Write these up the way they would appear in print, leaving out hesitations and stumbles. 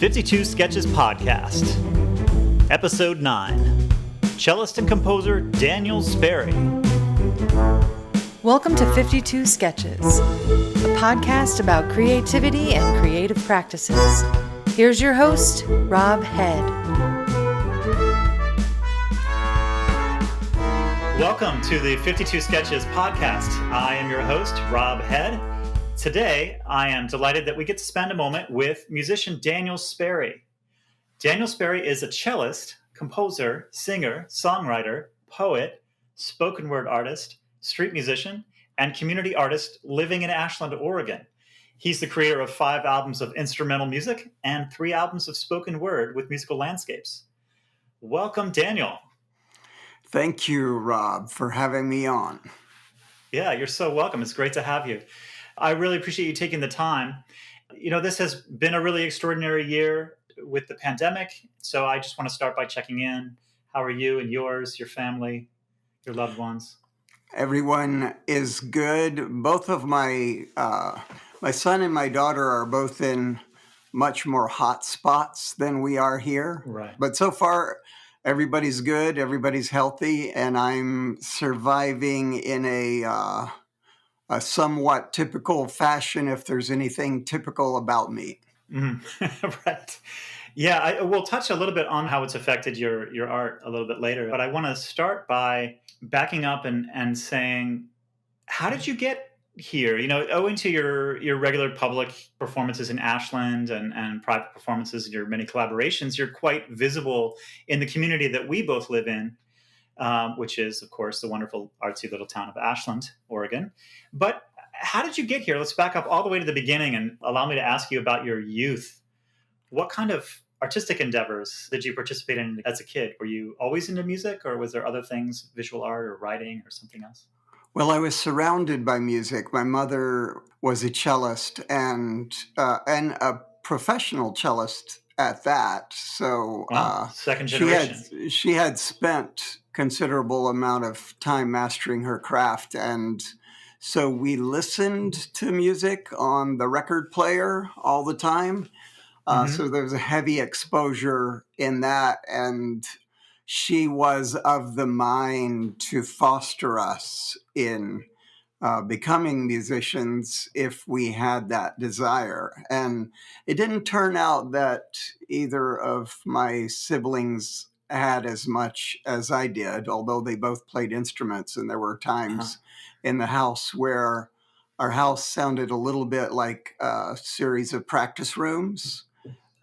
52 Sketches Podcast, Episode 9, Cellist and Composer Daniel Sperry. Welcome to 52 Sketches, a podcast about creativity and creative practices. Here's your host, Rob Head. Welcome to the 52 Sketches Podcast. I am your host, Rob Head. Today, I am delighted that we get to spend a moment with musician Daniel Sperry. Daniel Sperry is a cellist, composer, singer, songwriter, poet, spoken word artist, street musician, and community artist living in Ashland, Oregon. He's the creator of 5 albums of instrumental music and 3 albums of spoken word with musical landscapes. Welcome, Daniel. Thank you, Rob, for having me on. Yeah, you're so welcome. It's great to have you. I really appreciate you taking the time. You know, this has been a really extraordinary year with the pandemic. So I just want to start by checking in. How are you and yours, your family, your loved ones? Everyone is good. Both of my son and my daughter are both in much more hot spots than we are here. Right. But so far, everybody's good. Everybody's healthy, and I'm surviving in a somewhat typical fashion, if there's anything typical about me. Right. Yeah, we'll touch a little bit on how it's affected your art a little bit later. But I want to start by backing up and saying, how did you get here? You know, owing to your regular public performances in Ashland and private performances and your many collaborations, you're quite visible in the community that we both live in, which is, of course, the wonderful artsy little town of Ashland, Oregon. But how did you get here? Let's back up all the way to the beginning and allow me to ask you about your youth. What kind of artistic endeavors did you participate in as a kid? Were you always into music, or was there other things, visual art or writing or something else? Well, I was surrounded by music. My mother was a cellist and a professional cellist at that. So second generation. She had spent considerable amount of time mastering her craft, and so we listened to music on the record player all the time. So there was a heavy exposure in that, and she was of the mind to foster us in becoming musicians if we had that desire. And it didn't turn out that either of my siblings had as much as I did, although they both played instruments, and there were times in the house where our house sounded a little bit like a series of practice rooms.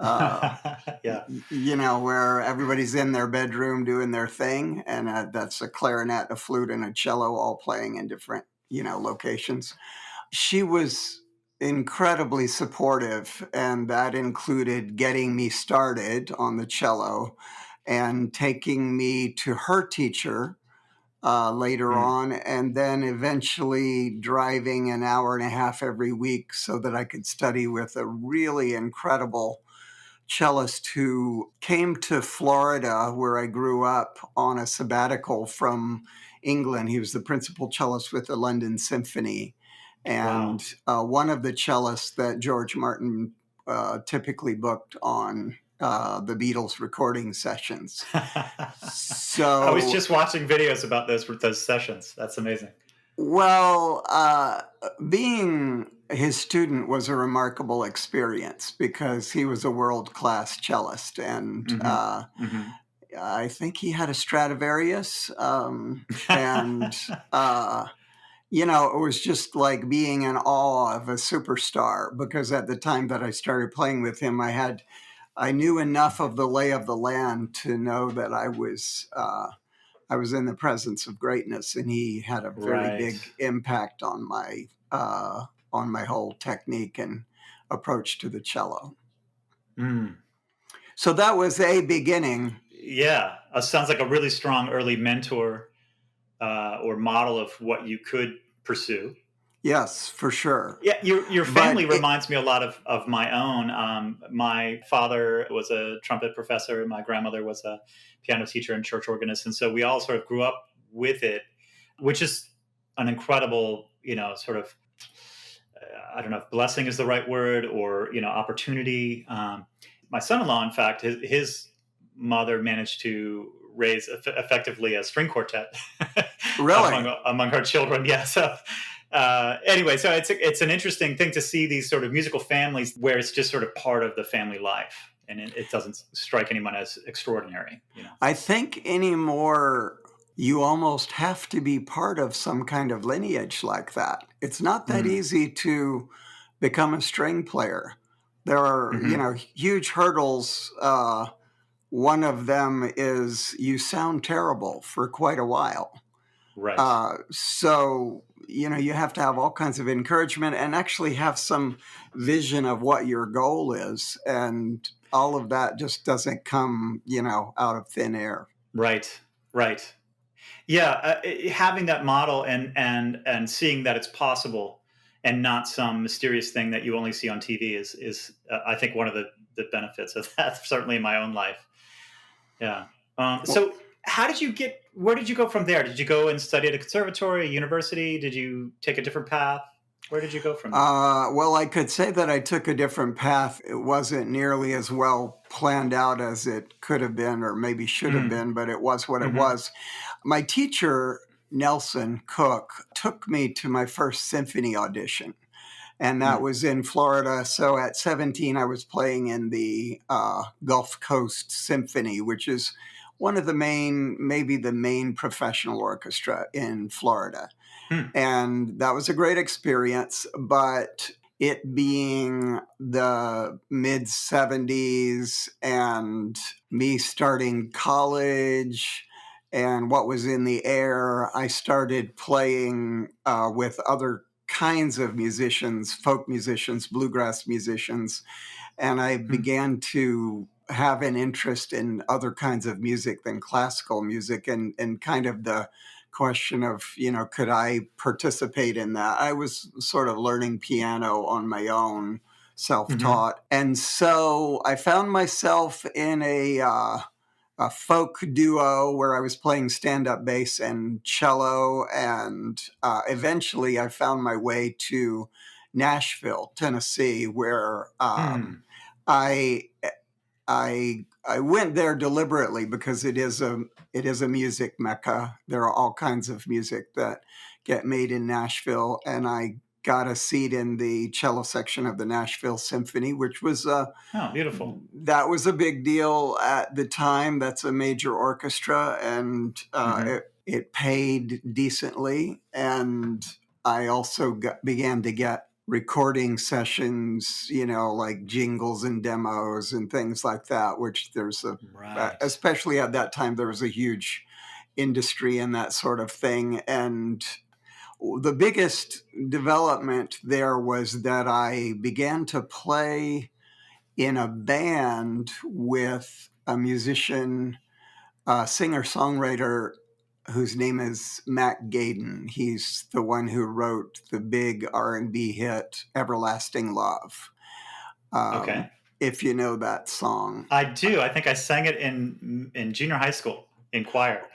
Yeah. You know, where everybody's in their bedroom doing their thing, and that's a clarinet, a flute, and a cello all playing in different, locations. She was incredibly supportive, and that included getting me started on the cello and taking me to her teacher later on, and then eventually driving an hour and a half every week so that I could study with a really incredible cellist who came to Florida, where I grew up, on a sabbatical from England. He was the principal cellist with the London Symphony, and one of the cellists that George Martin typically booked on the Beatles recording sessions. So I was just watching videos about those sessions. That's amazing. Well, being his student was a remarkable experience because he was a world-class cellist, and I think he had a Stradivarius, and it was just like being in awe of a superstar, because at the time that I started playing with him, I knew enough of the lay of the land to know that I was in the presence of greatness, and he had a very big impact on my whole technique and approach to the cello. So that was a beginning. Yeah, sounds like a really strong early mentor or model of what you could pursue. Yes, for sure. Yeah, your family reminds me a lot of my own. My father was a trumpet professor. My grandmother was a piano teacher and church organist. And so we all sort of grew up with it, which is an incredible, sort of, I don't know if blessing is the right word, or, opportunity. my son-in-law, in fact, his mother managed to raise effectively a string quartet Really? among her children. Yeah. So anyway, so it's an interesting thing to see these sort of musical families where it's just sort of part of the family life, and it doesn't strike anyone as extraordinary. I think anymore, you almost have to be part of some kind of lineage like that. It's not that Mm, easy to become a string player. There are, hmm. huge hurdles. One of them is you sound terrible for quite a while. Right. So, you have to have all kinds of encouragement and actually have some vision of what your goal is. And all of that just doesn't come, out of thin air. Right. Right. Yeah, having that model and seeing that it's possible and not some mysterious thing that you only see on TV is I think one of the benefits of that. Certainly in my own life. Yeah. Well, So how did you get? Where did you go from there? Did you go and study at a conservatory, a university? Did you take a different path? Where did you go from there? well, I could say that I took a different path. It wasn't nearly as well planned out as it could have been, or maybe should have Mm, been, but it was what it hmm. was. My teacher, Nelson Cook, took me to my first symphony audition, and that Mm, was in Florida. So at 17, I was playing in the Gulf Coast Symphony, which is one of the main, maybe the main professional orchestra in Florida. mm, And that was a great experience. But it being the mid 70s and me starting college and what was in the air, I started playing with other kinds of musicians, folk musicians, bluegrass musicians, and I mm, began to have an interest in other kinds of music than classical music, and kind of the question of, could I participate in that? I was sort of learning piano on my own, hmm. self-taught, and so I found myself in a folk duo where I was playing stand-up bass and cello, and eventually I found my way to Nashville, Tennessee, where Mm, I I went there deliberately because it is a music mecca. There are all kinds of music that get made in Nashville, and I got a seat in the cello section of the Nashville Symphony, which was oh, beautiful. that was a big deal at the time. That's a major orchestra, and Hmm. it paid decently. And I also began to get recording sessions, like jingles and demos and things like that, which Right. especially at that time, there was a huge industry in that sort of thing. And the biggest development there was that I began to play in a band with a musician, singer songwriter whose name is Matt Gaden. He's the one who wrote the big R&B hit "Everlasting Love." Okay. Um, if you know that song. I do. I think I sang it in junior high school in choir.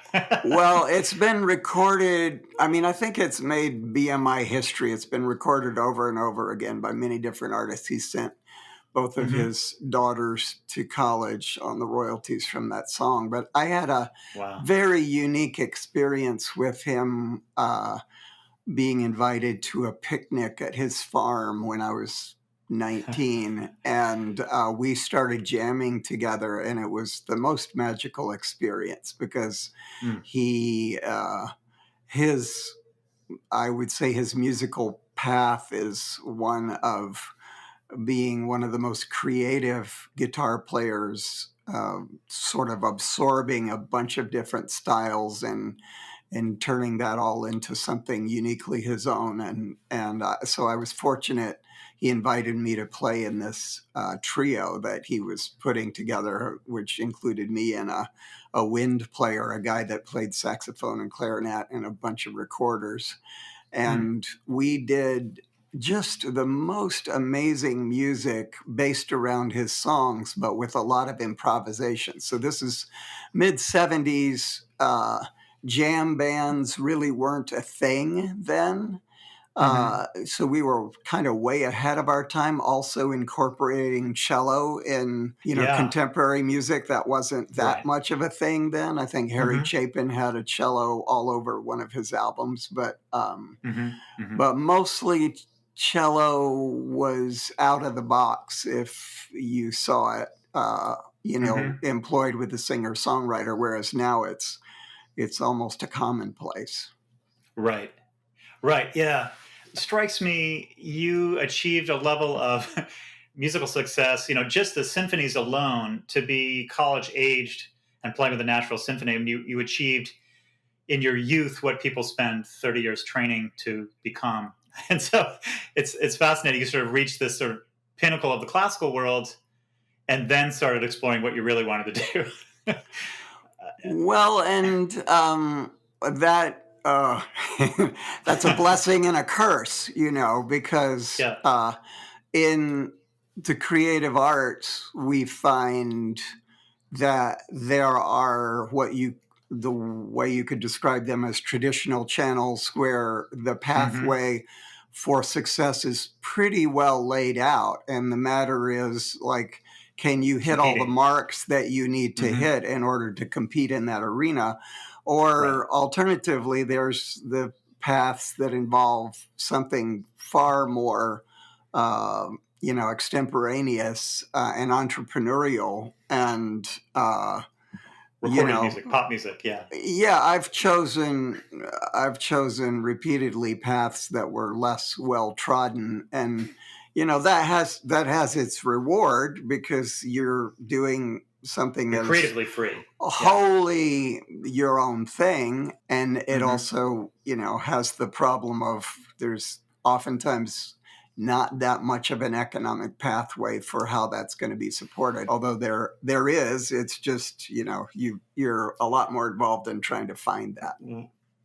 Well, it's been recorded. I mean, I think it's made BMI history. It's been recorded over and over again by many different artists. He sent both of Hmm. his daughters to college on the royalties from that song. But I had a Wow. very unique experience with him, being invited to a picnic at his farm when I was 19. And we started jamming together, and it was the most magical experience because Mm, he, his, I would say his musical path is one of being one of the most creative guitar players, sort of absorbing a bunch of different styles and turning that all into something uniquely his own. And so I was fortunate. He invited me to play in this trio that he was putting together, which included me and a wind player, a guy that played saxophone and clarinet, and a bunch of recorders. mm, And we did just the most amazing music based around his songs, but with a lot of improvisation. So this is mid 70s. Jam bands really weren't a thing then. Mhm. So we were kind of way ahead of our time, also incorporating cello in, Yeah. contemporary music. That wasn't that Right. much of a thing then. I think Harry Mhm. Chapin had a cello all over one of his albums, Mhm. Mhm. but mostly cello was out of the box if you saw it, Mhm. employed with the singer-songwriter, whereas now it's almost a commonplace. Right. Right. Yeah. Strikes me you achieved a level of musical success, just the symphonies alone to be college aged and playing with the Nashville Symphony. And you achieved in your youth what people spend 30 years training to become. And so it's fascinating. You sort of reached this sort of pinnacle of the classical world and then started exploring what you really wanted to do. Well, and that that's a blessing and a curse, because Yeah. in the creative arts, we find that there are the way you could describe them as traditional channels where the Hmm. pathway for success is pretty well laid out. And the matter is, like, can you hit all the Competing. marks that you need to Hmm. hit in order to compete in that arena? Right. Or alternatively, there's the paths that involve something far more extemporaneous and entrepreneurial. And, you Recorded know, music, pop music. Yeah. yeah, I've chosen repeatedly paths that were less well trodden, and that has its reward because you're doing something You're that is creatively free. Yeah. wholly your own thing. And it Hmm. also, has the problem of there's oftentimes not that much of an economic pathway for how that's going to be supported. Although there is, it's just, you're a lot more involved in trying to find that.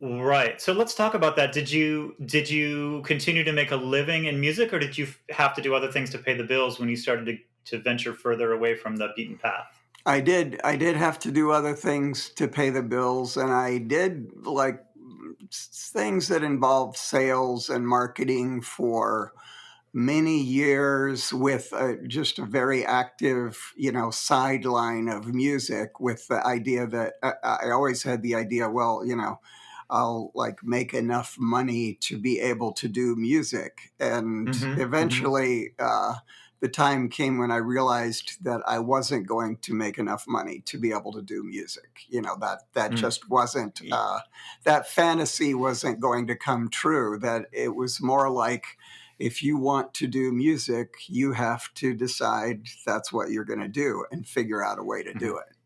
Right. So let's talk about that. Did you continue to make a living in music, or did you have to do other things to pay the bills when you started to venture further away from the beaten path? I did have to do other things to pay the bills, and I did like things that involved sales and marketing for many years with just a very active, sideline of music with the idea that I always had the idea, well, I'll like make enough money to be able to do music. And Hmm. Hmm. eventually, the time came when I realized that I wasn't going to make enough money to be able to do music. That Mm. just wasn't, that fantasy wasn't going to come true. That it was more like, if you want to do music, you have to decide that's what you're going to do and figure out a way to do Hmm. it.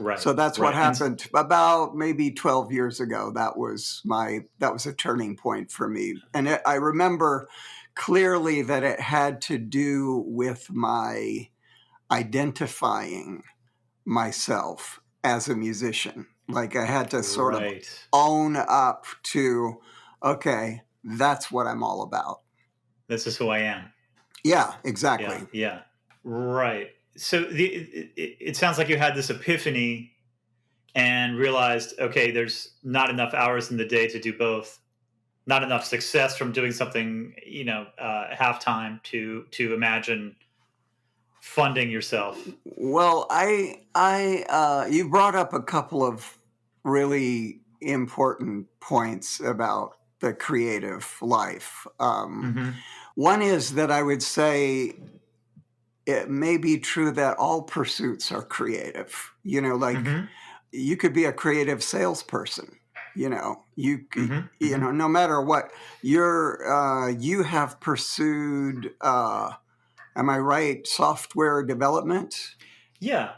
Right. So that's what Right. And happened about maybe 12 years ago. That was a turning point for me. And I remember clearly that it had to do with my identifying myself as a musician. Like I had to sort of right. own up to, okay, that's what I'm all about. This is who I am. Yeah, Yeah. exactly. Yeah. Right. So it sounds like you had this epiphany and realized, okay, there's not enough hours in the day to do both. Not enough success from doing something, half time to imagine funding yourself. Well, you brought up a couple of really important points about the creative life. Hmm. One is that I would say it may be true that all pursuits are creative. Like Hmm. you could be a creative salesperson. Hmm. Hmm. No matter what you have pursued. Am I right? Software development. Yeah.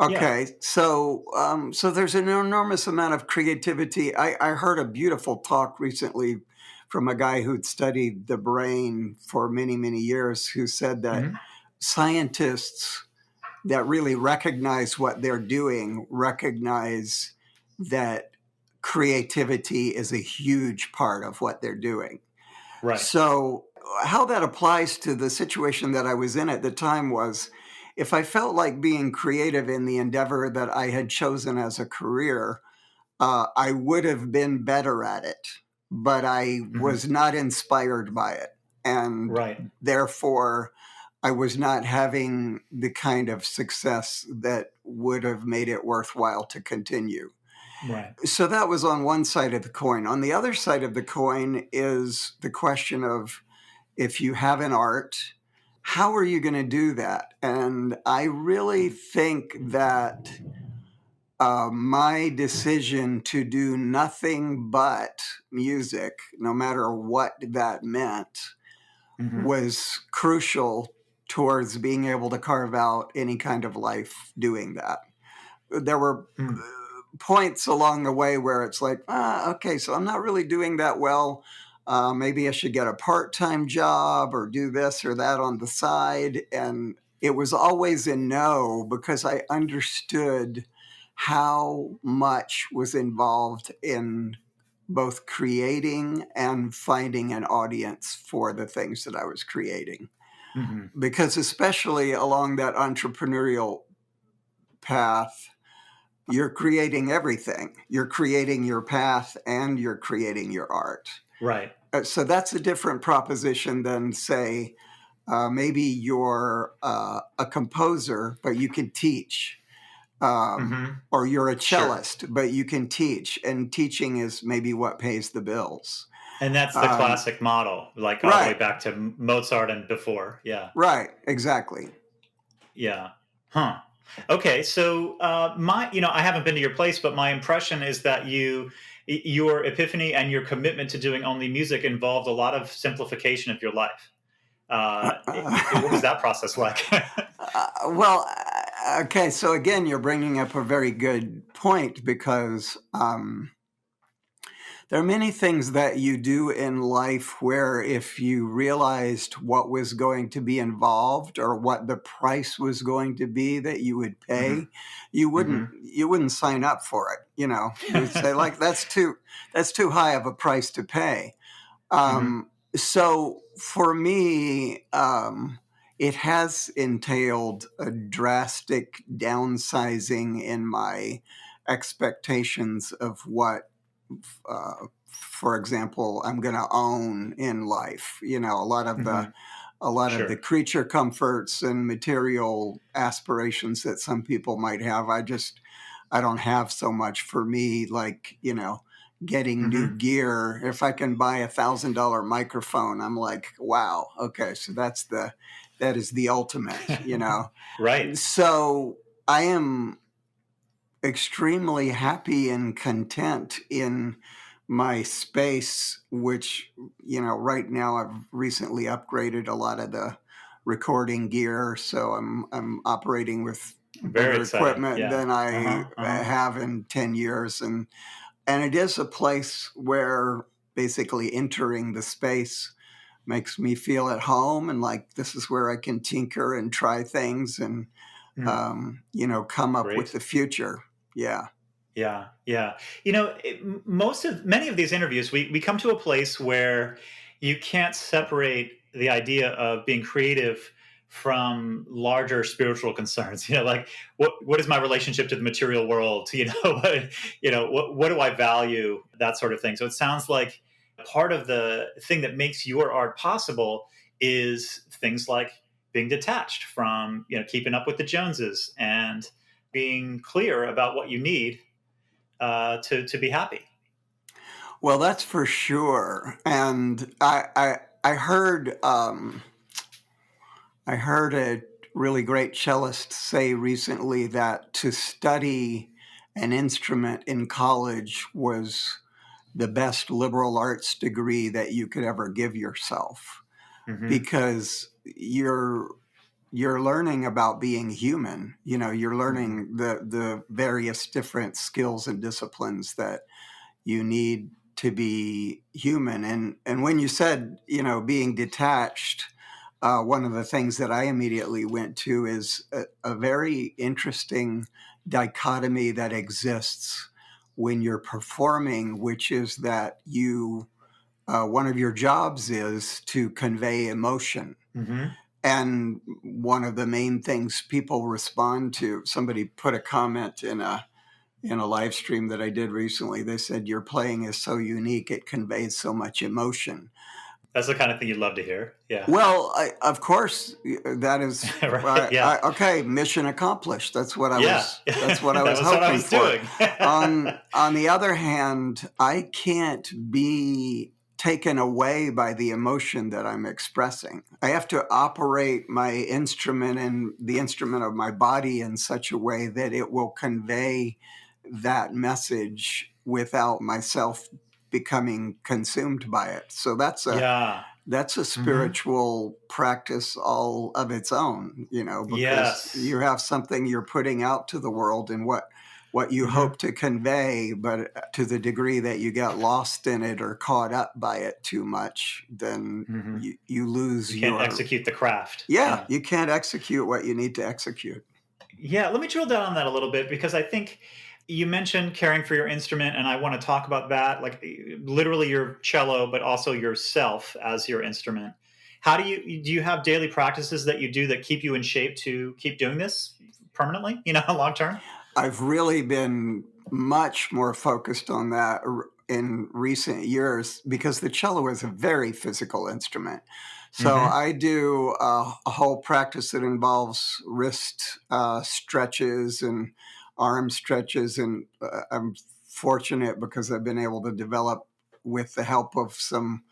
Yeah. Okay, so there's an enormous amount of creativity. I heard a beautiful talk recently from a guy who'd studied the brain for many, many years, who said that Hmm. scientists that really recognize what they're doing recognize that creativity is a huge part of what they're doing. Right. So, how that applies to the situation that I was in at the time was, if I felt like being creative in the endeavor that I had chosen as a career, I would have been better at it. but I Mhm. was not inspired by it. And Right. therefore, I was not having the kind of success that would have made it worthwhile to continue. Right. So that was on one side of the coin. On the other side of the coin is the question of, if you have an art, how are you going to do that? And I really think that my decision to do nothing but music, no matter what that meant, Mhm. was crucial towards being able to carve out any kind of life doing that. There were Mm. points along the way where it's like, okay, so I'm not really doing that well. Maybe I should get a part time job or do this or that on the side. And it was always a no, because I understood how much was involved in both creating and finding an audience for the things that I was creating. Mhm. Because, especially along that entrepreneurial path, you're creating everything. You're creating your path and you're creating your art. Right. So that's a different proposition than, say, maybe you're a composer, but you can teach. Mhm. Or you're a Sure. cellist, but you can teach. And teaching is maybe what pays the bills. And that's the Um, classic model, like all the way right, back to Mozart and before. Yeah. right, exactly. Yeah. Huh. Okay. So I haven't been to your place, but my impression is that your epiphany and your commitment to doing only music involved a lot of simplification of your life. What was that process like? Well, okay. So again, you're bringing up a very good point, because there are many things that you do in life where, if you realized what was going to be involved or what the price was going to be that you would Hmm. pay, you wouldn't Hmm. you wouldn't sign up for it. You'd say, like, that's too high of a price to pay. Hmm. So for me, it has entailed a drastic downsizing in my expectations of what, for example, I'm going to own in life. Hmm. A lot of the Sure. creature comforts and material aspirations that some people might have. I don't have so much. For me, like, getting new Hmm. gear. If I can buy $1,000 microphone, I'm like, wow, okay, so that is the ultimate. Right. So I am extremely happy and content in my space, which, right now I've recently upgraded a lot of the recording gear. So I'm operating with Very better exciting. equipment Yeah. than Uh I huh. Uh huh. have in 10 years. And it is a place where basically entering the space makes me feel at home, and like this is where I can tinker and try things and Mm. come up with Great. the future. Yeah. Yeah, yeah. Many of these interviews, we come to a place where you can't separate the idea of being creative from larger spiritual concerns. Like what is my relationship to the material world? What do I value? That sort of thing. So it sounds like part of the thing that makes your art possible is things like being detached from keeping up with the Joneses and being clear about what you need to be happy. Well, that's for sure. And I heard a really great cellist say recently that to study an instrument in college was the best liberal arts degree that you could ever give yourself, Hmm. because you're learning about being human. You're Hmm. learning the various different skills and disciplines that you need to be human. And when you said, being detached, one of the things that I immediately went to is a very interesting dichotomy that exists when you're performing, which is that one of your jobs is to convey emotion. Hmm. And one of the main things people respond to, somebody put a comment in a live stream that I did recently. They said, your playing is so unique, it conveys so much emotion. That's the kind of thing you'd love to hear. Yeah. Well, of course, that is Right. Yeah. okay. Mission accomplished. That's what I Yeah. was. That's what I That was was what I hoping was for. doing. On the other hand, I can't be taken away by the emotion that I'm expressing. I have to operate my instrument and the instrument of my body in such a way that it will convey that message without myself becoming consumed by it. So Yeah. that's a Hmm. spiritual practice all of its own, because Yes. you have something you're putting out to the world and what you Hmm. hope to convey, but to the degree that you get lost in it or caught up by it too much, then Hmm. you lose You can't your, execute the craft. yeah, Yeah. you can't execute what you need to execute. Yeah, let me drill down on that a little bit because I think you mentioned caring for your instrument, and I want to talk about that, like literally your cello, but also yourself as your instrument. How do you have daily practices that you do that keep you in shape to keep doing this permanently? Long term. I've really been much more focused on that in recent years because the cello is a very physical instrument. So Hmm. I do a whole practice that involves wrist stretches and arm stretches. And I'm fortunate because I've been able to develop, with the help of some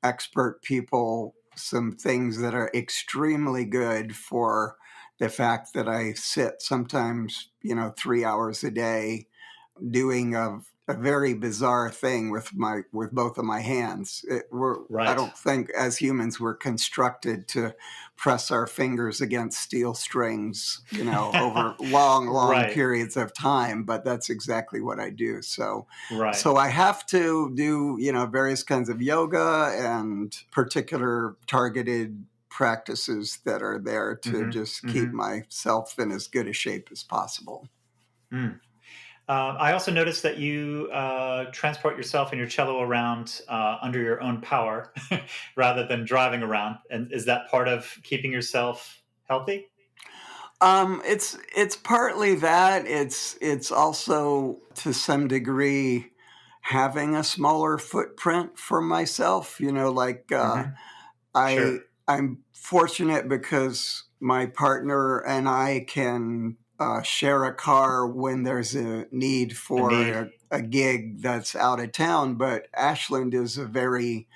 expert people, some things that are extremely good for the fact that I sit sometimes, 3 hours a day doing a very bizarre thing with both of my hands. I Right. don't think as humans we're constructed to press our fingers against steel strings, over long, long Right. periods of time. But that's exactly what I do. So, Right. so I have to do various kinds of yoga and particular targeted practices that are there to Hmm. just keep Hmm. myself in as good a shape as possible. Mm. I also noticed that you transport yourself and your cello around under your own power rather than driving around. And is that part of keeping yourself healthy? It's partly that. It's also to some degree having a smaller footprint for myself. Like Hmm. I Sure. I'm fortunate because my partner and I can share a car when there's a need A for need. a gig that's out of town. But Ashland is a very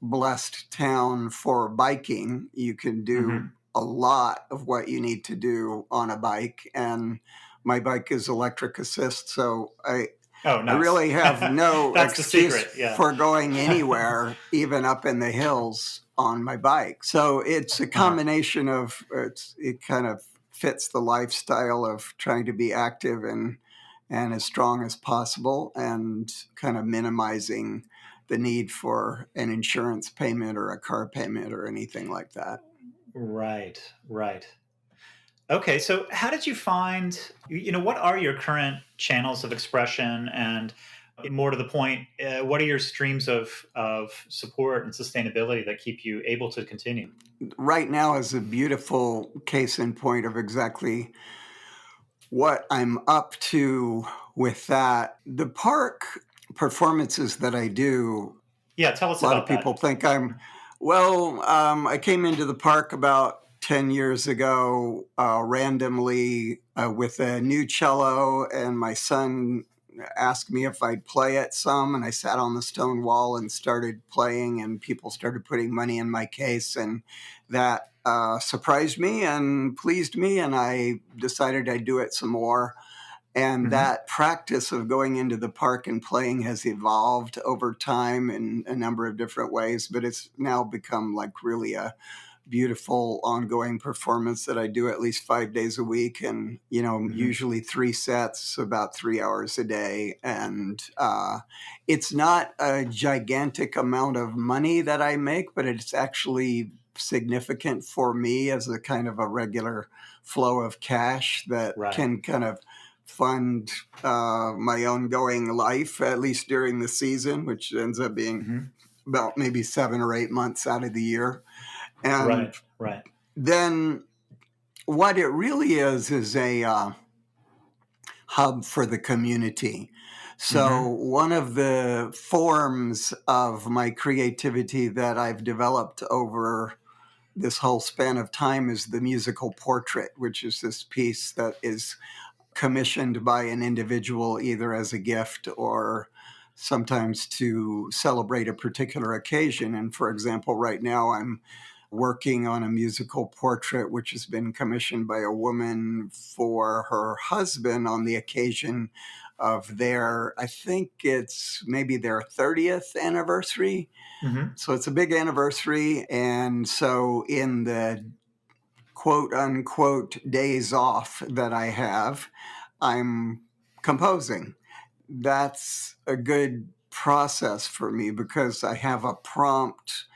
blessed town for biking. You can do Hmm. a lot of what you need to do on a bike, and my bike is electric assist, so Oh, I nice. really have no That's the excuse secret. Yeah. for going anywhere, even up in the hills on my bike. So it's a Uh-huh. combination of it kind of fits the lifestyle of trying to be active and as strong as possible, and kind of minimizing the need for an insurance payment or a car payment or anything like that. Right. Right. Okay. So, how did you find? What are your current channels of expression, and more to the point, what are your streams of support and sustainability that keep you able to continue? Right now is a beautiful case in point of exactly what I'm up to with that. The park performances that I do, Yeah. Tell us a lot of about people that. think I came into the park about 10 years ago randomly with a new cello, and my son asked me if I'd play it some, and I sat on the stone wall and started playing, and people started putting money in my case, and that surprised me and pleased me, and I decided I'd do it some more. And Hmm. that practice of going into the park and playing has evolved over time in a number of different ways, but it's now become like really a beautiful ongoing performance that I do at least 5 days a week, and Hmm. usually 3 sets, about 3 hours a day. And it's not a gigantic amount of money that I make, but it's actually significant for me as a kind of a regular flow of cash that Right. can kind of fund my ongoing life, at least during the season, which ends up being Hmm. about maybe 7 or 8 months out of the year. And Right. Right. then what it really is a hub for the community. So Mm-hmm. one of the forms of my creativity that I've developed over this whole span of time is the musical portrait, which is this piece that is commissioned by an individual either as a gift or sometimes to celebrate a particular occasion. And for example, right now I'm working on a musical portrait which has been commissioned by a woman for her husband on the occasion of their, I think it's maybe their 30th anniversary. Mm-hmm. So it's a big anniversary. And so in the quote unquote days off that I have, I'm composing. That's a good process for me because I have a prompt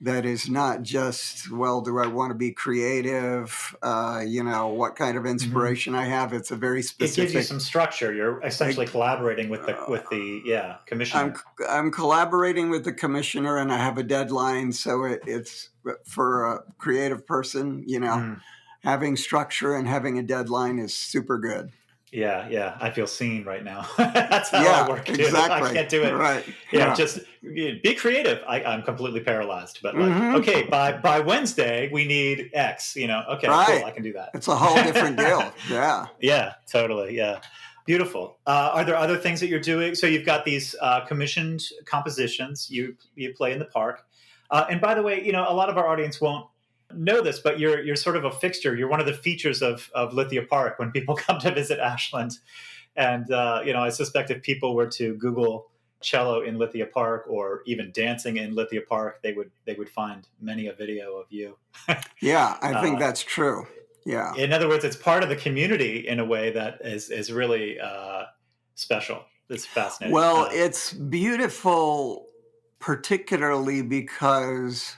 that is not just, well, do I want to be creative? What kind of Mm-hmm. inspiration I have. It's a very It gives you specific. some structure. You're essentially collaborating with the uh, with the yeah I'm commissioner. I'm collaborating with the commissioner, and I have a deadline, so it's for a creative person. Mm. Having structure and having a deadline is super good. Yeah, yeah. I feel seen right now. That's how I Yeah, work too. I exactly. can't do it. Right. Yeah, Yeah. just be creative. I'm completely paralyzed. But like, Hmm. okay, by Wednesday we need X. Okay, cool. Right. I can do It's a whole different that. deal. Yeah. Yeah, totally. Yeah, beautiful. Are there other things that you're doing? So you've got these commissioned compositions. You play in the park. And by the way, a lot of our audience won't know this, but you're sort of a fixture. You're one of the features of Lithia Park when people come to visit Ashland. And I suspect if people were to Google cello in Lithia Park or even dancing in Lithia Park, they would find many a video of you. Yeah, I think uh, that's true. Yeah. in other words, it's part of the community in a way that is really special. It's fascinating. Well, it's beautiful, particularly because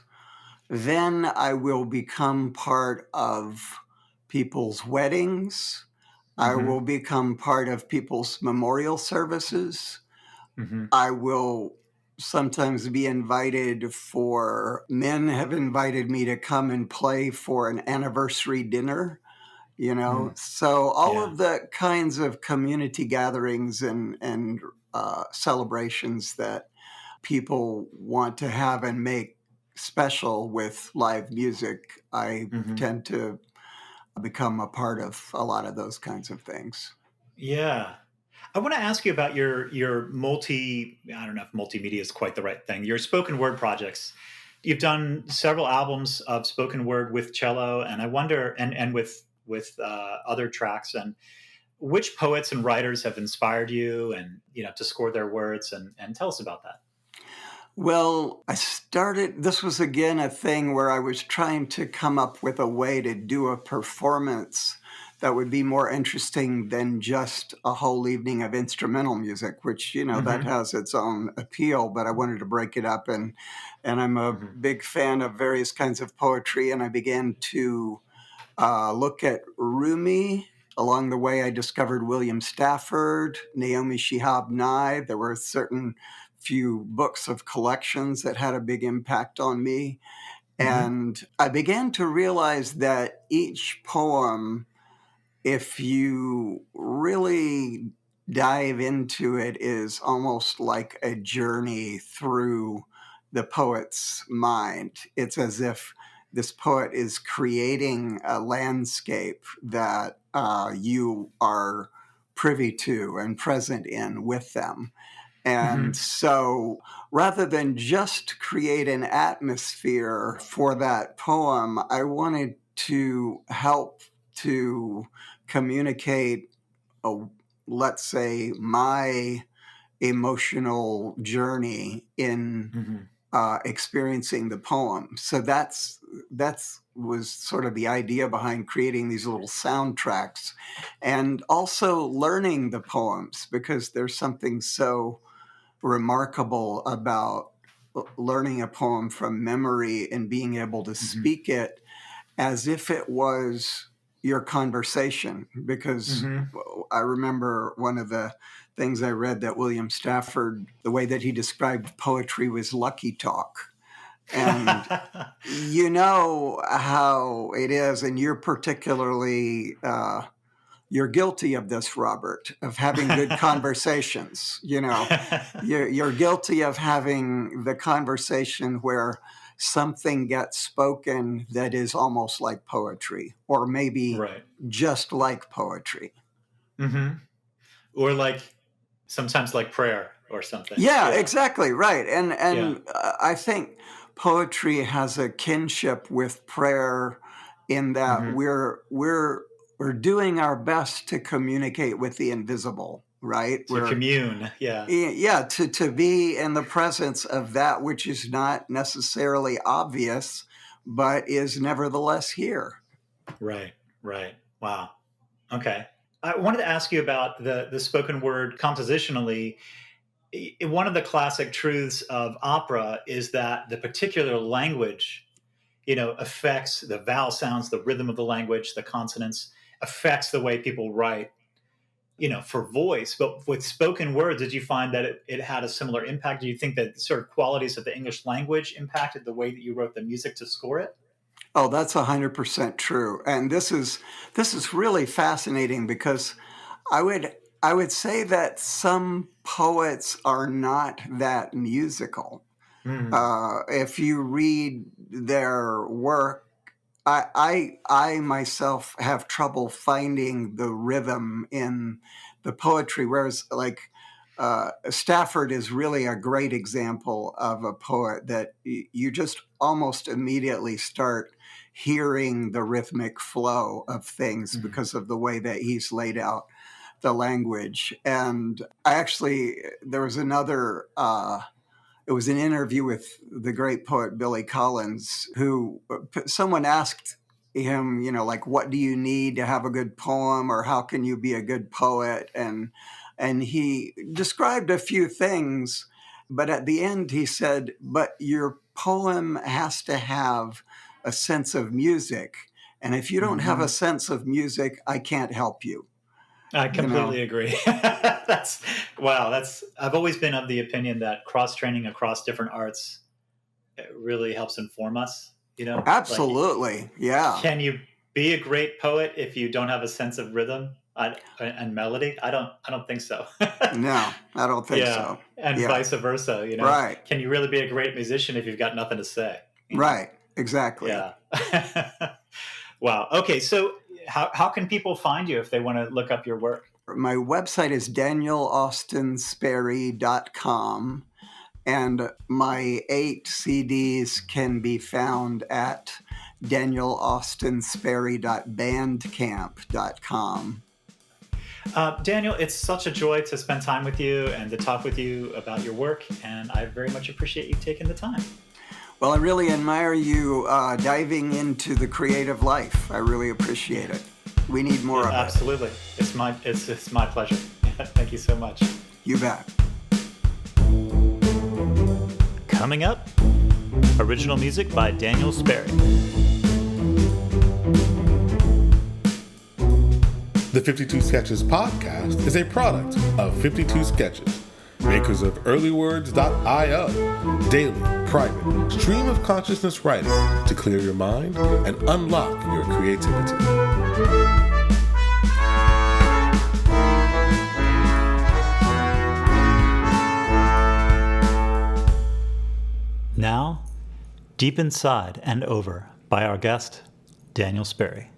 then I will become part of people's weddings. I Mm-hmm, will become part of people's memorial services. mm-hmm, I will sometimes be invited for, men have invited me to come and play for an anniversary dinner, mm, So all yeah. of the kinds of community gatherings and celebrations that people want to have and make special with live music, I Mm-hmm. tend to become a part of a lot of those kinds of things. Yeah. I want to ask you about your I don't know if multimedia is quite the right thing. Your spoken word projects. You've done several albums of spoken word with cello, and I wonder, and with other tracks, and which poets and writers have inspired you, and to score their words, and tell us about that. Well, this was again a thing where I was trying to come up with a way to do a performance that would be more interesting than just a whole evening of instrumental music, which, that Mm-hmm, has its own appeal, but I wanted to break it up, and I'm a mm-hmm, big fan of various kinds of poetry, and I began to look at Rumi. Along the way, I discovered William Stafford, Naomi Shihab Nye. There were certain few books of collections that had a big impact on me. mm-hmm, And I began to realize that each poem, if you really dive into it, is almost like a journey through the poet's mind. It's as if this poet is creating a landscape that you are privy to and present in with them. And mm-hmm, so rather than just create an atmosphere for that poem, I wanted to help to communicate, a, let's say, my emotional journey in mm-hmm. experiencing the poem. So that's was sort of the idea behind creating these little soundtracks, and also learning the poems because there's something so remarkable about learning a poem from memory and being able to Mm-hmm. speak it as if it was your conversation. Because Mm-hmm. I remember one of the things I read that William Stafford, the way that he described poetry was lucky talk. And you know how it is, and you're particularly you're guilty of this, Robert, of having good conversations. You're guilty of having the conversation where something gets spoken that is almost like poetry, or maybe Right. just like poetry. Mm-hmm. Or like sometimes like prayer or something. Yeah, Yeah. exactly, right. Yeah. And I think poetry has a kinship with prayer in that Mm-hmm. we're doing our best to communicate with the invisible, right? To commune. Yeah. Yeah, to be in the presence of that which is not necessarily obvious, but is nevertheless here. Right. Right. Wow. Okay. I wanted to ask you about the spoken word compositionally. One of the classic truths of opera is that the particular language, affects the vowel sounds, the rhythm of the language, the consonants, affects the way people write, for voice. But with spoken words, did you find that it had a similar impact? Do you think that sort of qualities of the English language impacted the way that you wrote the music to score it? Oh, that's 100% true. And this is really fascinating because I would I would say that some poets are not that musical. Mm, If you read their work, I myself have trouble finding the rhythm in the poetry, whereas like Stafford is really a great example of a poet that you just almost immediately start hearing the rhythmic flow of things mm, because of the way that he's laid out the language. And I actually, there was another it was an interview with the great poet Billy Collins, who someone asked him, like, what do you need to have a good poem, or how can you be a good poet? And he described a few things, but at the end he said, but your poem has to have a sense of music. And if you don't have a hmm sense of music, I can't help you. I You know, completely agree. That's wow. I've always been of the opinion that cross training across different arts, it really helps inform us. Like, absolutely. Yeah. can you be a great poet if you don't have a sense of rhythm and melody? I don't think so. No, I don't think Yeah, so. and Yeah. vice versa. Right. Can you really be a great musician if you've got nothing to say? Right. Exactly. Yeah. Wow. Okay, so how can people find you if they want to look up your work? My website is danielaustensperry.com, and my 8 CDs can be found at danielaustensperry.bandcamp.com. Daniel, it's such a joy to spend time with you and to talk with you about your work, and I very much appreciate you taking the time. Well, I really admire you diving into the creative life. I really appreciate it. We need more of it. Absolutely, it's my pleasure. Thank you so much. You bet. Coming up, original music by Daniel Sperry. The 52 Sketches podcast is a product of 52 Sketches, makers of earlywords.io, daily, private, stream of consciousness writing to clear your mind and unlock your creativity. Now, Deep Inside and Over by our guest, Daniel Sperry.